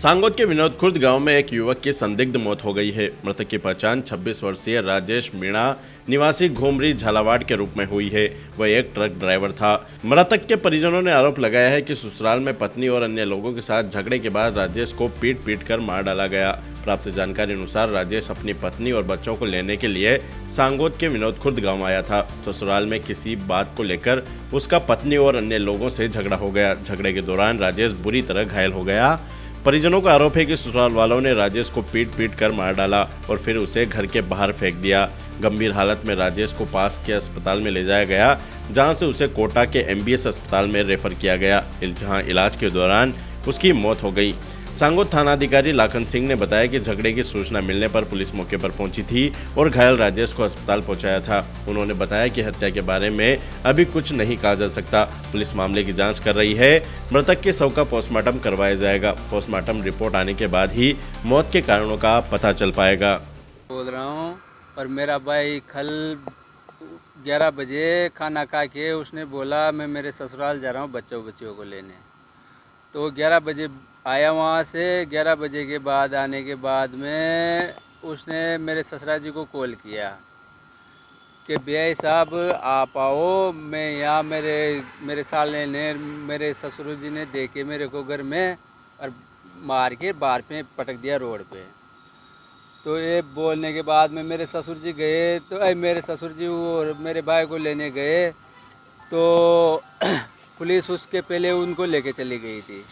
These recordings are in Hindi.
सांगोद के विनोद खुर्द गांव में एक युवक की संदिग्ध मौत हो गई है। मृतक की पहचान 26 वर्षीय राजेश मीणा निवासी घुमरी झालावाड़ के रूप में हुई है। वह एक ट्रक ड्राइवर था। मृतक के परिजनों ने आरोप लगाया है कि ससुराल में पत्नी और अन्य लोगों के साथ झगड़े के बाद राजेश को पीट कर मार डाला गया। प्राप्त जानकारी अनुसार राजेश अपनी पत्नी और बच्चों को लेने के लिए सांगोद के विनोद खुर्द गाँव आया था। ससुराल में किसी बात को लेकर उसका पत्नी और अन्य लोगों से झगड़ा हो गया। झगड़े के दौरान राजेश बुरी तरह घायल हो गया। परिजनों का आरोप है कि ससुराल वालों ने राजेश को पीट कर मार डाला और फिर उसे घर के बाहर फेंक दिया। गंभीर हालत में राजेश को पास के अस्पताल में ले जाया गया, जहां से उसे कोटा के MBS अस्पताल में रेफर किया गया, जहां इलाज के दौरान उसकी मौत हो गई। सांगोद थानाधिकारी लाखन सिंह ने बताया कि झगड़े की सूचना मिलने पर पुलिस मौके पर पहुंची थी और घायल राजेश को अस्पताल पहुंचाया था। उन्होंने बताया कि हत्या के बारे में अभी कुछ नहीं कहा जा सकता। पुलिस मामले की जांच कर रही है। मृतक के शव का पोस्टमार्टम करवाया जाएगा। पोस्टमार्टम रिपोर्ट आने के बाद ही मौत के कारणों का पता चल पाएगा। बोल रहा हूँ और मेरा भाई कल 11 बजे खाना खा के उसने बोला मैं मेरे ससुराल जा रहा हूँ बच्चों को लेने। तो 11 बजे आया वहाँ से। 11 बजे के बाद आने के बाद में उसने मेरे ससुराल जी को कॉल किया कि भाई साहब आप आओ, मैं यहाँ मेरे साले ने मेरे ससुर जी ने देखे मेरे को घर में और मार के बाहर पे पटक दिया रोड पे। तो ये बोलने के बाद में मेरे ससुर जी गए, तो मेरे ससुर जी और मेरे भाई को लेने गए तो पुलिस उसके पहले उनको लेके चली गई थी।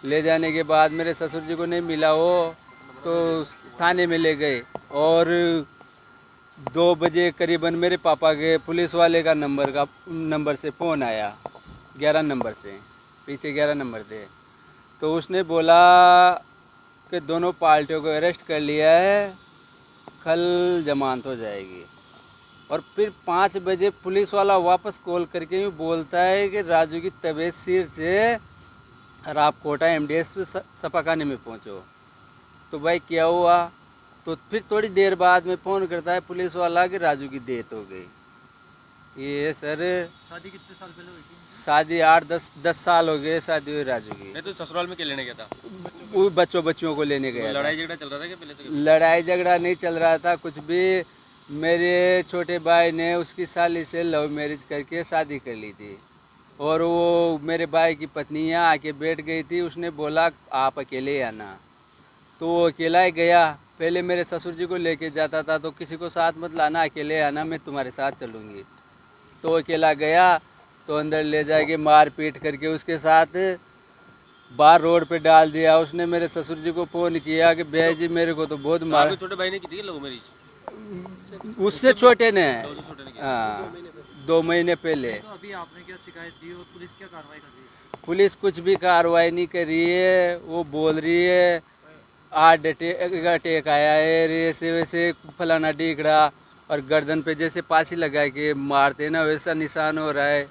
ले जाने के बाद मेरे ससुर जी को नहीं मिला वो, तो थाने में ले गए और 2 बजे करीबन मेरे पापा के पुलिस वाले का नंबर से फ़ोन आया, 11 नंबर से, पीछे 11 नंबर थे। तो उसने बोला कि दोनों पार्टियों को अरेस्ट कर लिया है, कल जमानत हो जाएगी। और फिर 5 बजे पुलिस वाला वापस कॉल करके यूँ बोलता है कि राजू की तबीयत सिर से और आप कोटा MDS पे सपाखाने में पहुंचो। तो भाई क्या हुआ? तो फिर थोड़ी देर बाद में फ़ोन करता है पुलिस वाला कि राजू की डेथ हो गई। ये सर शादी कितने साल पहले हुई थी? शादी 8-10 साल हो गए शादी हुई राजू की। मैं तो ससुराल में क्या लेने गया था? वो बच्चों को लेने गया। लड़ाई झगड़ा चल रहा था क्या पहले? तो लड़ाई झगड़ा नहीं चल रहा था कुछ भी। मेरे छोटे भाई ने उसकी साली से लव मैरिज करके शादी कर ली थी और वो मेरे भाई की पत्नी यहाँ आके बैठ गई थी। उसने बोला आप अकेले आना, तो वो अकेला ही गया। पहले मेरे ससुर जी को लेके जाता था तो किसी को साथ मत लाना, अकेले आना, मैं तुम्हारे साथ चलूँगी। तो अकेला गया तो अंदर ले जाके मार पीट करके उसके साथ बाहर रोड पे डाल दिया। उसने मेरे ससुर जी को फ़ोन किया कि भैया जी मेरे को तो बहुत मारा। छोटे भाई ने की थी लव मैरिज? उससे छोटे ने, छोटे ने हाँ, 2 महीने पहले। तो अभी आपने क्या शिकायत दी और पुलिस क्या कार्रवाई कर रही है? पुलिस कुछ भी कार्रवाई नहीं कर रही है। वो बोल रही है हार्ट अटैक आया है, ऐसे वैसे फलाना ढीकड़ा, और गर्दन पे जैसे फांसी लगा के मारते ना वैसा निशान हो रहा है।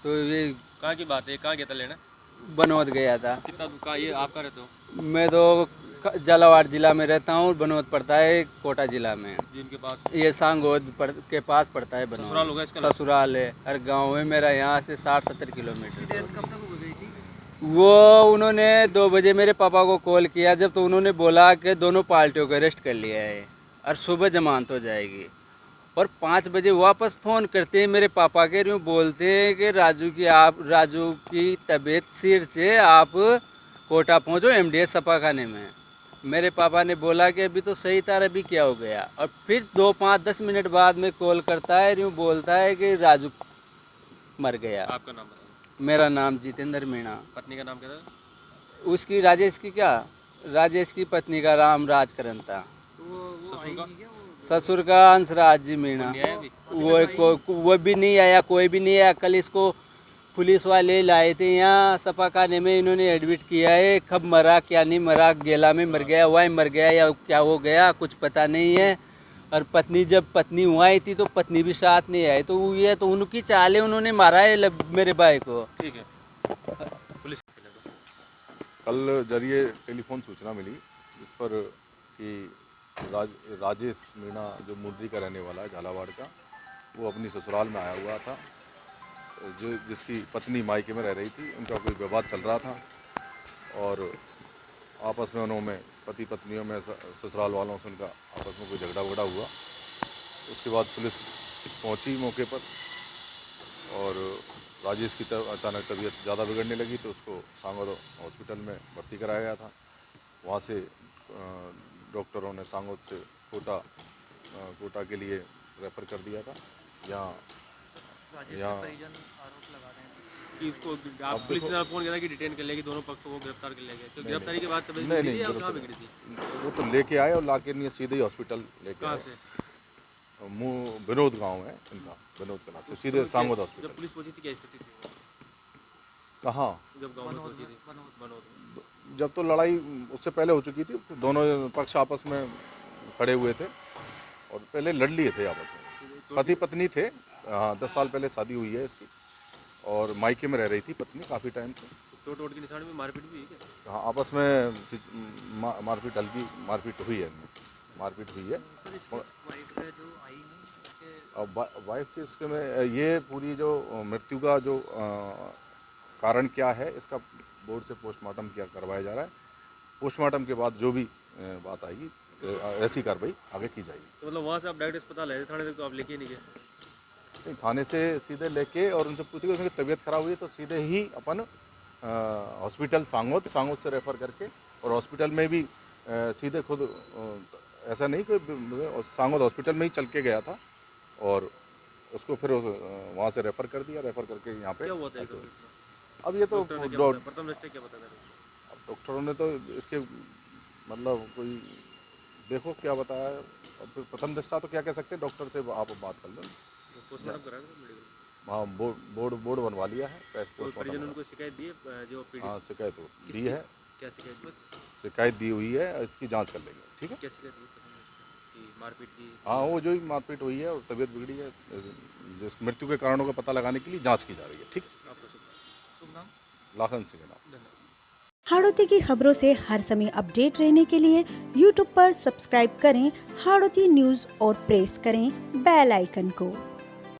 तो ये कहाँ की बात है? कहाँ गया था लेना? बनोद गया था। कितना दूर का? ये आप कहाँ रहते हो? मैं तो झालावाड़ जिला में रहता हूँ, बनोद पड़ता है कोटा जिला में। जिनके पास ये सांगोद के पास पड़ता है बनोद। ससुराल होगा इसका? ससुराल है और गाँव है मेरा यहाँ से 60-70 किलोमीटर। कब तक हो गई थी? वो उन्होंने 2 बजे मेरे पापा को कॉल किया जब, तो उन्होंने बोला कि दोनों पार्टियों को अरेस्ट कर लिया है और सुबह जमानत हो जाएगी। और 5 बजे वापस फ़ोन करते हैं मेरे पापा के, यूँ बोलते हैं कि राजू की तबीयत सिर से आप कोटा पहुँचो MDS सपाखाने में। मेरे पापा ने बोला कि अभी तो सही था, अभी क्या हो गया। और फिर 2-5-10 मिनट बाद में कॉल करता है, यूँ बोलता है कि राजू मर गया। आपका नाम बताओ। मेरा नाम जितेंद्र मीणा। पत्नी का नाम क्या था? उसकी राजेश की पत्नी का राम राजकरण था। ससुर का? ससुर का हंसराज जी मीणा। वो भी नहीं आया, कोई भी नहीं आया। कल इसको पुलिस वाले लाए थे यहाँ सपाखाने में, इन्होंने एडमिट किया है। कब मरा क्या नहीं मरा, गेला में मर गया, वहीं मर गया या क्या हो गया कुछ पता नहीं है। और जब पत्नी वहाँ आई थी तो पत्नी भी साथ नहीं आई। तो ये तो उनकी चाल है, उन्होंने मारा है मेरे भाई को। ठीक है। पुलिस कल जरिए टेलीफोन सूचना मिली जिस पर कि राजेश मीणा जो मुंद्री का रहने वाला है झालावाड़ का, वो अपनी ससुराल में आया हुआ था, जिसकी पत्नी मायके में रह रही थी। उनका कोई विवाद चल रहा था और आपस में उन्होंने पति पत्नियों में ससुराल वालों से उनका आपस में कोई झगड़ा वगड़ा हुआ। उसके बाद पुलिस पहुंची मौके पर और राजेश की अचानक तबीयत ज़्यादा बिगड़ने लगी तो उसको सांगोद हॉस्पिटल में भर्ती कराया गया था। वहाँ से डॉक्टरों ने सांगोद से कोटा के लिए रेफ़र कर दिया था। यहाँ कि उसको आप पुलिस ने फोन किया था कि डिटेन कर लेगी, दोनों पक्षों को गिरफ्तार कर लेंगे, तो गिरफ्तारी के बाद तबीयत नहीं, बिगड़ी थी या गिरफ्तार- कहाँ बिगड़ी थी? वो तो लेके आए और लाके नहीं सीधे ही हॉस्पिटल लेके कहाँ आए। से? मुँह विनोद गांव है इनका, विनोद कला से सीधे सांगोद जब हॉस्पिटल। पुलिस पहुंची थी क्या स्थिति थी कहाँ? जब गाँव में पहुंची थी? बनोद। जब तो लड़ाई उससे पहले हो चुकी थी, दोनों पक्ष आपस में खड़े हुए थे और पहले लड़ लिए थे आपस में। पति पत्नी थे। हाँ, 10 साल पहले शादी हुई है इसकी और मायके में रह रही थी पत्नी काफ़ी टाइम से। चोट वोट की निशानी में मारपीट भी हुई क्या? हाँ, आपस में मारपीट हल्की मारपीट हुई है इनमें, मारपीट हुई है। अब वाइफ के इसके में ये पूरी जो मृत्यु का जो कारण क्या है इसका बोर्ड से पोस्टमार्टम करवाया जा रहा है। पोस्टमार्टम के बाद जो भी बात आएगी ऐसी कार्रवाई आगे की जाएगी। तो मतलब वहाँ से आप डायरेक्ट अस्पताल आए थे, थाने तक तो आप लेके नहीं गए? नहीं, थाने से सीधे लेके और उनसे पूछी कि उनकी तबीयत खराब हुई है तो सीधे ही अपन हॉस्पिटल सांगोद से रेफ़र करके और हॉस्पिटल में भी सीधे खुद ऐसा नहीं कि सांगोद हॉस्पिटल में ही चल के गया था और उसको फिर वहाँ से रेफ़र कर दिया, रेफ़र करके यहाँ पे। क्या हुआ था ये सब? अब ये तो डॉक्टर ने क्या बताया? प्रथम दृष्टया क्या बताया था? अब डॉक्टरों ने तो इसके मतलब कोई देखो क्या बताया। अब फिर प्रथम दृष्टा तो क्या कह सकते हैं, डॉक्टर से आप बात कर लो। पोस्टमार्टम कराया था मेडिकल? हाँ, बोर्ड बनवा लिया है। कोई पोस्टमार्टम परिजन उनको शिकायत दी है जो पीड़ित? हाँ, शिकायत दी है, क्या शिकायत दी? शिकायत दी हुई है, इसकी जांच कर लेंगे। ठीक है। क्या शिकायत दी कि मारपीट की? हाँ, वो जो ही मारपीट हुई है और तबीयत बिगड़ी है, जिस मृत्यु के कारणों का पता लगाने के लिए जांच की जा रही है। ठीक है। आपका शुभ नाम? लाखन सिंह नाम। धन्यवाद। हाड़ौती की खबरों से हर समय अपडेट रहने के लिए YouTube पर सब्सक्राइब करें हाड़ौती न्यूज़ और प्रेस करें बेल आइकन को।